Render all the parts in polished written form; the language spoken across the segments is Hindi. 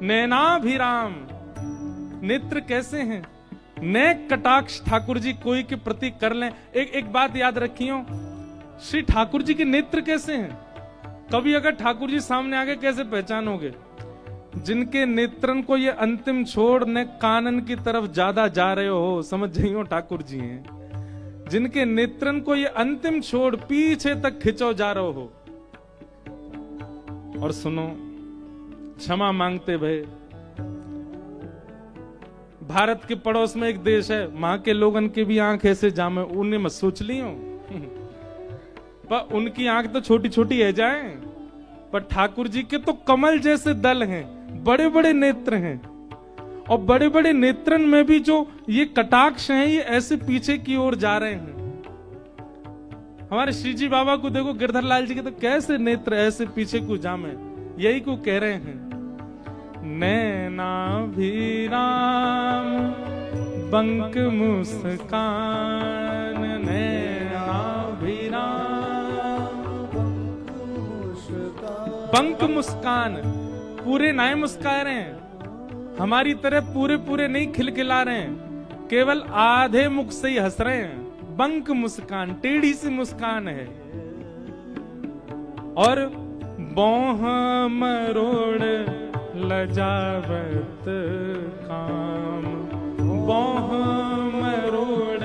नैनाभिराम, नेत्र कैसे हैं, नए कटाक्ष ठाकुर जी कोई के प्रति कर लें। एक बात याद रखियो, श्री ठाकुर जी के नेत्र कैसे हैं? कभी अगर ठाकुर जी सामने आगे कैसे पहचानोगे? जिनके नेत्रन को ये अंतिम छोड़ ने कानन की तरफ ज्यादा जा रहे हो, समझ जाइयो ठाकुर जी हैं। जिनके नेत्रन को ये अंतिम छोड़ पीछे तक खिंचो जा रहे हो। और सुनो, क्षमा मांगते भय, भारत के पड़ोस में एक देश है, वहां के लोगन के भी आंख ऐसे जामे, उन्हें मत सोच लियो पर उनकी आंख तो छोटी छोटी है जाए, पर ठाकुर जी के तो कमल जैसे दल हैं, बड़े बड़े नेत्र हैं। और बड़े बड़े नेत्रन में भी जो ये कटाक्ष हैं, ये ऐसे पीछे की ओर जा रहे हैं। हमारे श्री जी बाबा को देखो, गिरधर लाल जी के तो कैसे नेत्र ऐसे पीछे को जामे, यही को कह रहे हैं। नैनाभिराम बंक मुस्कान, नैनाभिराम बंक मुस्कान, पूरे नाय मुस्का रहे हैं, हमारी तरह पूरे पूरे नहीं खिलखिला रहे हैं, केवल आधे मुख से ही हंस रहे हैं। बंक मुस्कान, टेढ़ी सी मुस्कान है। और बोह मरोड़ लजावत काम, बोह मरोड़,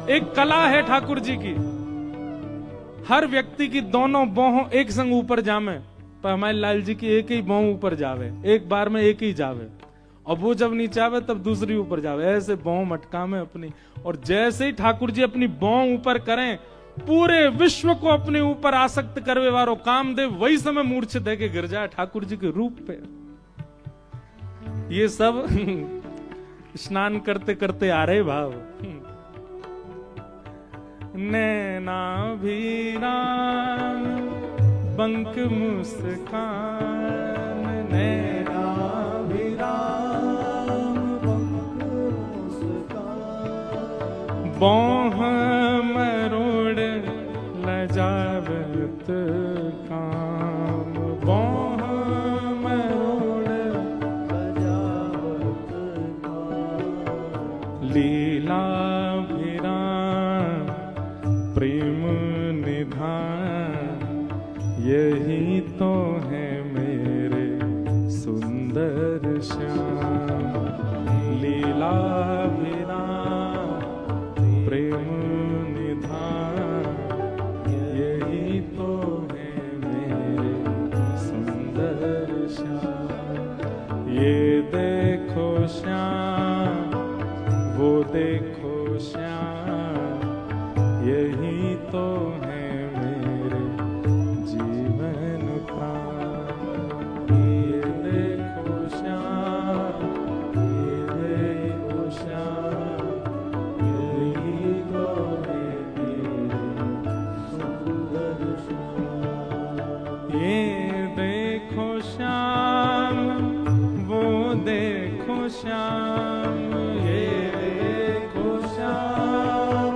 एक कला है ठाकुर जी की। हर व्यक्ति की दोनों बोहों एक संग ऊपर जामे, पर हमारे लाल जी की एक ही बोह ऊपर जावे, एक बार में एक ही जावे। और वो जब नीचे आवे तब दूसरी ऊपर जावे, ऐसे बोह मटका में अपनी। और जैसे ही ठाकुर जी अपनी बोह ऊपर करें, पूरे विश्व को अपने ऊपर आसक्त करवे वारो कामदेव वही समय मूर्छित दे के गिर जाए ठाकुर जी के रूप पे। ये सब स्नान करते करते आ रहे भाव। नैनाभिराम बंक मुस्कान, नैनाभिराम बंक मुस्कान, बोह मरोड़ लजावत काम, बोह मरोड़ लजावत काम, लीला प्रेम निधान, यही तो है मेरे सुंदर श्याम। लीला प्रेम निधान, यही तो है मेरे सुंदर श्याम। ये देखो श्याम, वो देखो श्याम, यही तो है मेरे जीवन प्राण। ये देखो श्याम, ये देखो श्याम, यही तो है मेरे सुंदर श्याम। ये देखो श्याम, वो देखो श्याम, ये देखो श्याम,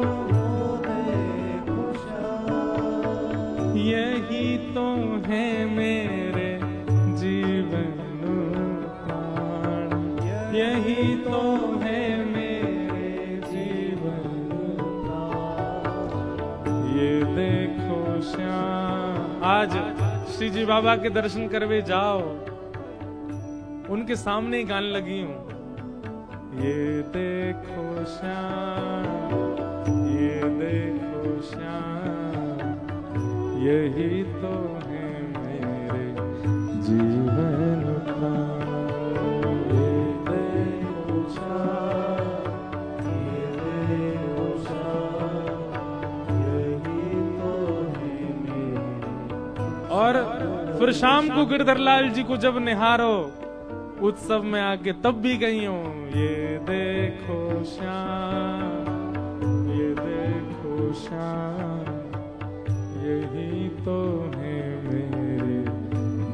यही तो है मेरे जीवन प्राण, यही तो है मेरे जीवन प्राण। ये देखो श्याम, आज श्री जी बाबा के दर्शन करवे जाओ, उनके सामने ही गाने लगी हूं। ये देखो श्याम, ये देखो श्याम, यही तो है मेरे जीवन प्राण। ये देखो श्याम, ये देखो श्याम, यही तो है मेरे। और फिर शाम को गिरधर लाल जी को जब निहारो उत्सव में आके, तब भी गई हूं। ये देखो श्याम, ये देखो श्याम, यही तो है मेरे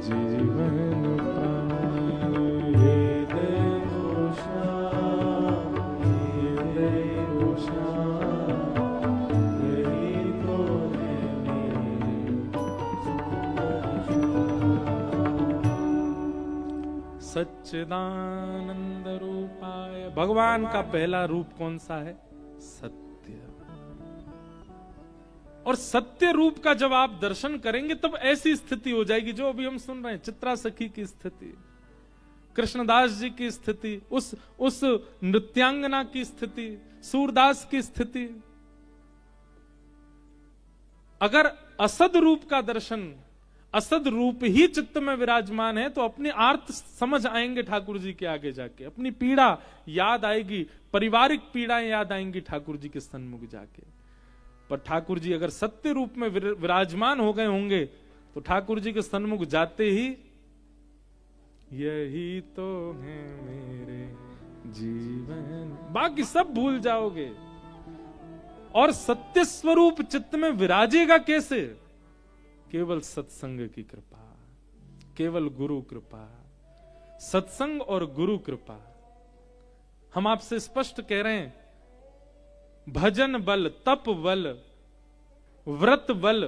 जीवन प्राण। ये देखो श्याम, ये देखो श्याम, यही तो है मेरे। सच्चिदानंद रूपाय। भगवान का पहला रूप कौन सा है? सत्य। और सत्य रूप का जब आप दर्शन करेंगे तब ऐसी स्थिति हो जाएगी जो अभी हम सुन रहे हैं, चित्रा सखी की स्थिति, कृष्णदास जी की स्थिति, उस नृत्यांगना की स्थिति, सूरदास की स्थिति। अगर असद रूप का दर्शन, असद रूप ही चित्त में विराजमान है तो अपने आर्त समझ आएंगे ठाकुर जी के आगे जाके, अपनी पीड़ा याद आएगी, पारिवारिक पीड़ाएं याद आएंगी ठाकुर जी के सन्मुख जाके। पर ठाकुर जी अगर सत्य रूप में विराजमान हो गए होंगे तो ठाकुर जी के सन्मुख जाते ही यही तो है मेरे जीवन, बाकी सब भूल जाओगे। और सत्य स्वरूप चित्त में विराजेगा कैसे? केवल सत्संग की कृपा, केवल गुरु कृपा, सत्संग और गुरु कृपा। हम आपसे स्पष्ट कह रहे हैं, भजन बल, तप बल, व्रत बल,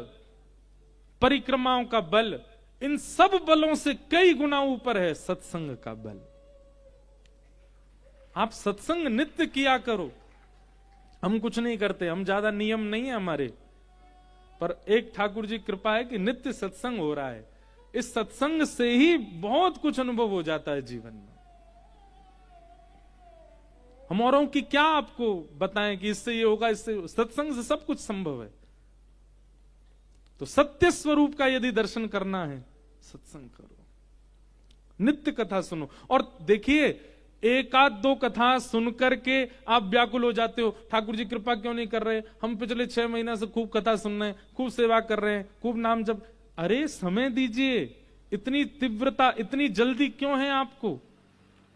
परिक्रमाओं का बल, इन सब बलों से कई गुना ऊपर है सत्संग का बल। आप सत्संग नित्य किया करो। हम कुछ नहीं करते, हम ज्यादा नियम नहीं है हमारे, पर एक ठाकुर जी कृपा है कि नित्य सत्संग हो रहा है। इस सत्संग से ही बहुत कुछ अनुभव हो जाता है जीवन में। हम औरों की क्या आपको बताएं कि इससे ये होगा, इससे, सत्संग से सब कुछ संभव है। तो सत्य स्वरूप का यदि दर्शन करना है, सत्संग करो, नित्य कथा सुनो। और देखिए, एक आध दो कथा सुनकर के आप व्याकुल हो जाते हो, ठाकुर जी कृपा क्यों नहीं कर रहे, हम पिछले 6 महीना से खूब कथा सुन रहे हैं, खूब सेवा कर रहे हैं, खूब नाम जप। अरे समय दीजिए, इतनी तीव्रता, इतनी जल्दी क्यों है आपको?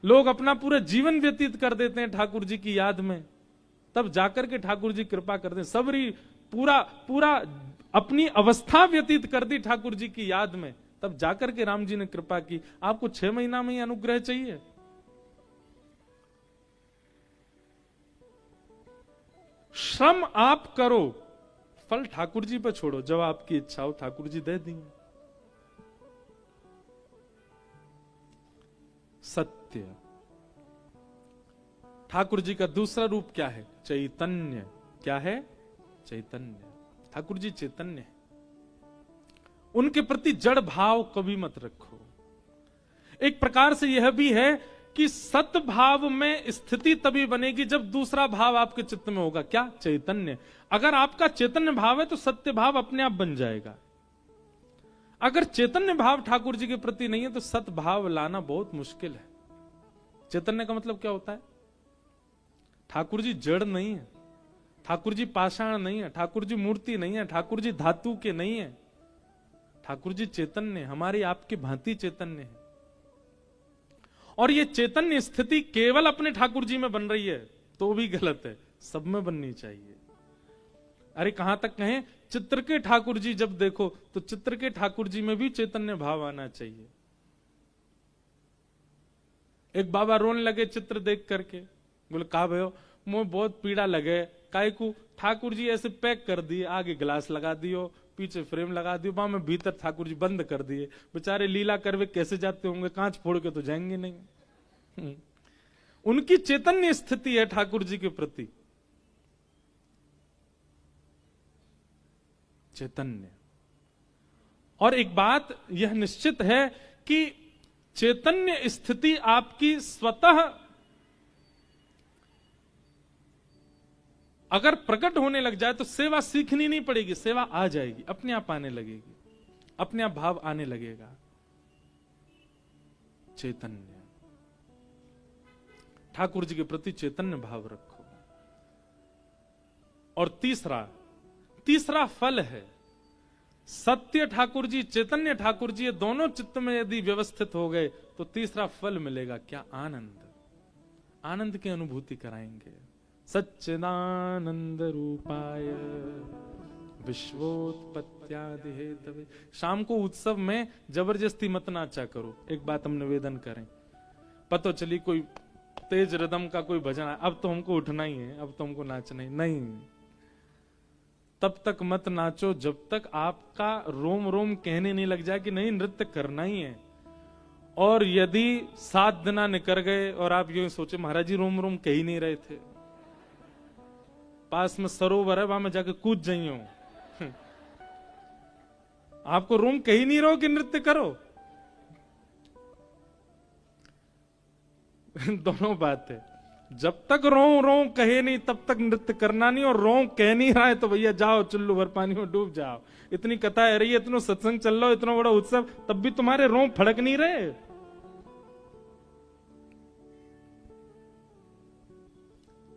लोग अपना पूरा जीवन व्यतीत कर देते हैं ठाकुर जी की याद में, तब जाकर के ठाकुर जी कृपा करते हैं। सबरी पूरा अपनी अवस्था व्यतीत कर दी ठाकुर जी की याद में, तब जाकर के राम जी ने कृपा की। आपको 6 महीना में ही अनुग्रह चाहिए? श्रम आप करो, फल ठाकुर जी पर छोड़ो। जब आपकी इच्छा हो ठाकुर जी दे देंगे। सत्य। ठाकुर जी का दूसरा रूप क्या है? चैतन्य। क्या है? चैतन्य। ठाकुर जी चैतन्य है। उनके प्रति जड़ भाव कभी मत रखो। एक प्रकार से यह भी है कि सत भाव में स्थिति तभी बनेगी जब दूसरा भाव आपके चित्त में होगा। क्या? चैतन्य। अगर आपका चैतन्य भाव है तो सत्य भाव अपने आप बन जाएगा। अगर चैतन्य भाव ठाकुर जी के प्रति नहीं है तो सत भाव लाना बहुत मुश्किल है। चैतन्य का मतलब क्या होता है? ठाकुर जी जड़ नहीं है, ठाकुर जी पाषाण नहीं है, ठाकुर जी मूर्ति नहीं है, ठाकुर जी धातु के नहीं है। ठाकुर जी चैतन्य, हमारी आपकी भांति चैतन्य है। और ये चैतन्य स्थिति केवल अपने ठाकुर जी में बन रही है तो भी गलत है, सब में बननी चाहिए। अरे कहां तक कहें, चित्र के ठाकुर जी जब देखो तो चित्र के ठाकुर जी में भी चैतन्य भाव आना चाहिए। एक बाबा रोने लगे चित्र देख करके, बोले कहा भयो मुझे बहुत पीड़ा लगे, काहे को? ठाकुर जी ऐसे पैक कर दिए, आगे ग्लास लगा दियो, पीछे फ्रेम लगा दियो, वहां में भीतर ठाकुर जी बंद कर दिए। बेचारे लीला करवे कैसे जाते होंगे, कांच फोड़ के तो जाएंगे नहीं। उनकी चैतन्य स्थिति है ठाकुर जी के प्रति, चैतन्य। और एक बात यह निश्चित है कि चैतन्य स्थिति आपकी स्वतः अगर प्रकट होने लग जाए तो सेवा सीखनी नहीं पड़ेगी, सेवा आ जाएगी, अपने आप आने लगेगी, अपने आप भाव आने लगेगा। चैतन्य। ठाकुर जी के प्रति चैतन्य भाव रखो। और तीसरा फल है सत्य ठाकुर जी, चैतन्य ठाकुर जी, ये दोनों चित्त में यदि व्यवस्थित हो गए तो तीसरा फल मिलेगा। क्या? आनंद। आनंद की अनुभूति कराएंगे। सच्चिदानंद रूपाय विश्वोत्पत्त्यादि हेतवे। शाम को उत्सव में जबरदस्ती मत नाचा करो। एक बात हम निवेदन करें, पता चली कोई तेज रिदम का कोई भजन है, अब तो हमको उठना ही है, अब तो हमको नाचना ही नहीं, तब तक मत नाचो जब तक आपका रोम रोम कहने नहीं लग जाए कि नहीं नृत्य करना ही है। और यदि 7 दिन निकल गए और आप यूं सोचे महाराज जी रोम रोम कह ही नहीं रहे थे, पास में सरोवर है वहां में जाके कूद जाइयो, आपको रोम कह ही नहीं रहो कि नृत्य करो। दोनों बात है, जब तक रो रो कहे नहीं तब तक नृत्य करना नहीं, और रो कह नहीं रहा है तो भैया जाओ चुल्लू भर पानी में डूब जाओ। इतनी कथा है रही है, इतना सत्संग चल रहा हो, इतना बड़ा उत्सव, तब भी तुम्हारे रो फड़क नहीं रहे।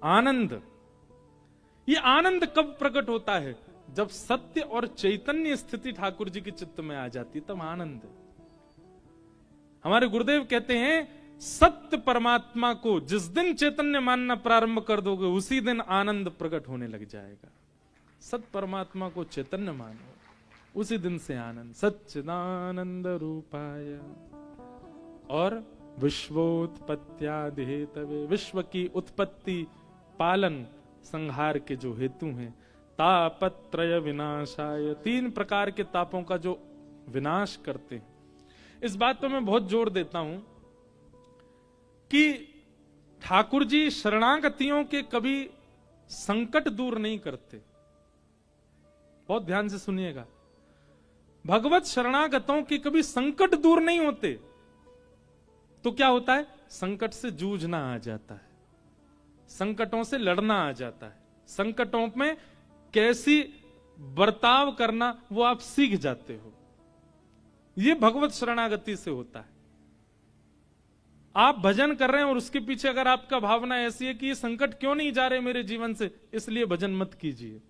आनंद, ये आनंद कब प्रकट होता है? जब सत्य और चैतन्य स्थिति ठाकुर जी के चित्त में आ जाती, तब आनंद। हमारे गुरुदेव कहते हैं सत्य परमात्मा को जिस दिन चैतन्य मानना प्रारंभ कर दोगे उसी दिन आनंद प्रकट होने लग जाएगा। सत्य परमात्मा को चैतन्य मानो, उसी दिन से आनंद। सच्चिदानंद रूपाय और विश्वोत्पत्त्यादि हेतवे, विश्व की उत्पत्ति पालन संहार के जो हेतु हैं। तापत्रय विनाशाय, 3 प्रकार के तापों का जो विनाश करते हैं। इस बात पर मैं बहुत जोर देता हूं कि ठाकुर जी शरणागतियों के कभी संकट दूर नहीं करते। बहुत ध्यान से सुनिएगा, भगवत शरणागतों के कभी संकट दूर नहीं होते। तो क्या होता है? संकट से जूझना आ जाता है, संकटों से लड़ना आ जाता है, संकटों में कैसी बर्ताव करना वो आप सीख जाते हो। ये भगवत शरणागति से होता है। आप भजन कर रहे हैं और उसके पीछे अगर आपका भावना ऐसी है कि ये संकट क्यों नहीं जा रहे मेरे जीवन से, इसलिए भजन मत कीजिए।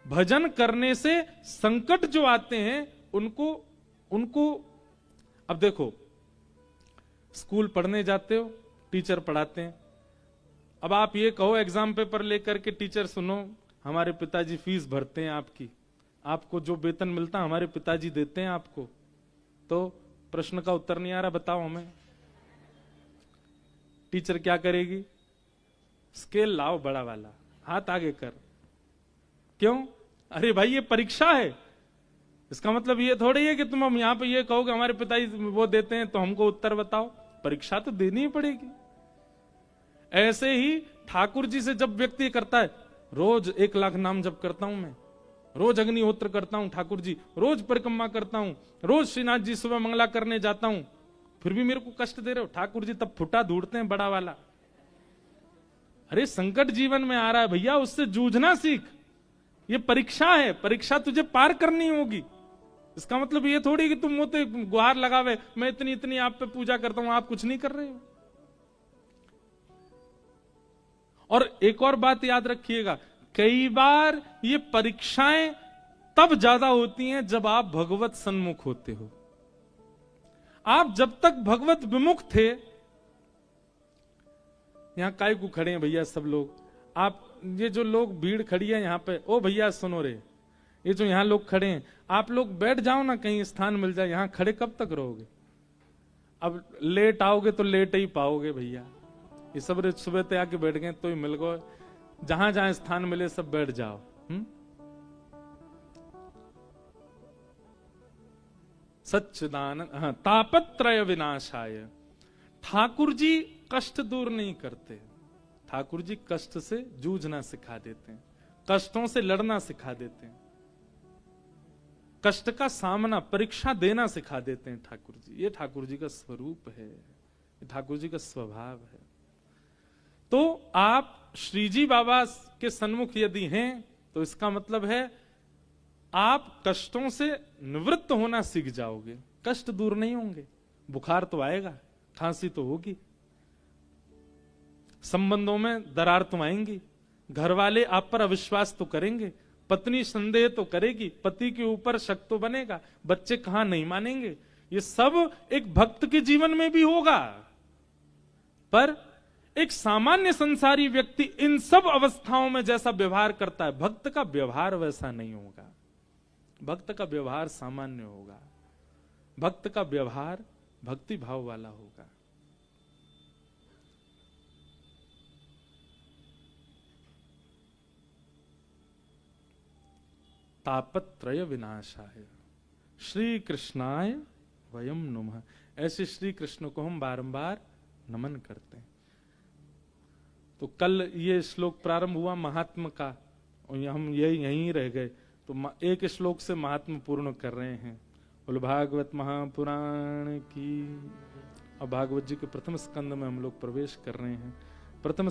भजन करने से संकट जो आते हैं उनको अब देखो, स्कूल पढ़ने जाते हो, टीचर पढ़ाते हैं। अब आप ये कहो एग्जाम पेपर लेकर के टीचर सुनो हमारे पिताजी फीस भरते हैं आपकी, आपको जो वेतन मिलता है हमारे पिताजी देते हैं आपको, तो प्रश्न का उत्तर नहीं आ रहा, बताओ हमें। टीचर क्या करेगी? स्केल लाओ बड़ा वाला, हाथ आगे कर। क्यों? अरे भाई ये परीक्षा है, इसका मतलब ये थोड़ी है कि तुम हम यहां पे ये कहोगे हमारे पिताजी वो देते हैं तो हमको उत्तर बताओ। परीक्षा तो देनी ही पड़ेगी। ऐसे ही ठाकुर जी से जब व्यक्ति करता है, रोज 1 लाख नाम जप करता हूं मैं, रोज अग्निहोत्र करता हूं ठाकुर जी, रोज परिक्रमा करता हूं, रोज श्रीनाथ जी सुबह मंगला करने जाता हूं, फिर भी मेरे को कष्ट दे रहे हो ठाकुर जी, तब फुटा ढूंढते हैं बड़ा वाला। अरे संकट जीवन में आ रहा है भैया, उससे जूझना सीख। ये परीक्षा है, परीक्षा तुझे पार करनी होगी। इसका मतलब ये थोड़ी कि तुम मोते गुहार लगावे मैं इतनी इतनी आप पे पूजा करता हूं, आप कुछ नहीं कर रहे हो। और एक और बात याद रखिएगा, कई बार ये परीक्षाएं तब ज्यादा होती हैं जब आप भगवत सन्मुख होते हो। आप जब तक भगवत विमुख थे, यहां काय को खड़े हैं भैया सब लोग, आप ये जो लोग भीड़ खड़ी है यहां पे, ओ भैया सुनो रे, ये जो यहां लोग खड़े हैं, आप लोग बैठ जाओ ना, कहीं स्थान मिल जाए। यहां खड़े कब तक रहोगे? अब लेट आओगे तो लेट ही पाओगे भैया। ये सब सुबह तक आके बैठ गए तो ही मिल गए, जहां जहां स्थान मिले सब बैठ जाओ। सच्चिदानंद, हाँ, तापत्रय विनाशाय। ठाकुर जी कष्ट दूर नहीं करते, ठाकुर जी कष्ट से जूझना सिखा देते हैं, कष्टों से लड़ना सिखा देते हैं, कष्ट का सामना परीक्षा देना सिखा देते हैं ठाकुर जी। ये ठाकुर जी का स्वरूप है, ये ठाकुर जी का स्वभाव है। तो आप श्रीजी बाबा के सन्मुख यदि हैं तो इसका मतलब है आप कष्टों से निवृत्त होना सीख जाओगे। कष्ट दूर नहीं होंगे, बुखार तो आएगा, खांसी तो होगी, संबंधों में दरार तो आएंगी, घर वाले आप पर अविश्वास तो करेंगे, पत्नी संदेह तो करेगी, पति के ऊपर शक तो बनेगा, बच्चे कहां नहीं मानेंगे। ये सब एक भक्त के जीवन में भी होगा। पर एक सामान्य संसारी व्यक्ति इन सब अवस्थाओं में जैसा व्यवहार करता है, भक्त का व्यवहार वैसा नहीं होगा। भक्त का व्यवहार सामान्य होगा, भक्त का व्यवहार भक्ति भाव वाला होगा। तापत्रय विनाशाय श्री कृष्णाय वयम नुमः। ऐसे श्री कृष्ण को हम बारंबार नमन करते हैं। तो कल ये श्लोक प्रारंभ हुआ महात्म का, और हम यहीं रह गए, तो एक श्लोक से महात्म पूर्ण कर रहे हैं। बोल भागवत महापुराण की। अब भागवत जी के प्रथम स्कंद में हम लोग प्रवेश कर रहे हैं। प्रथम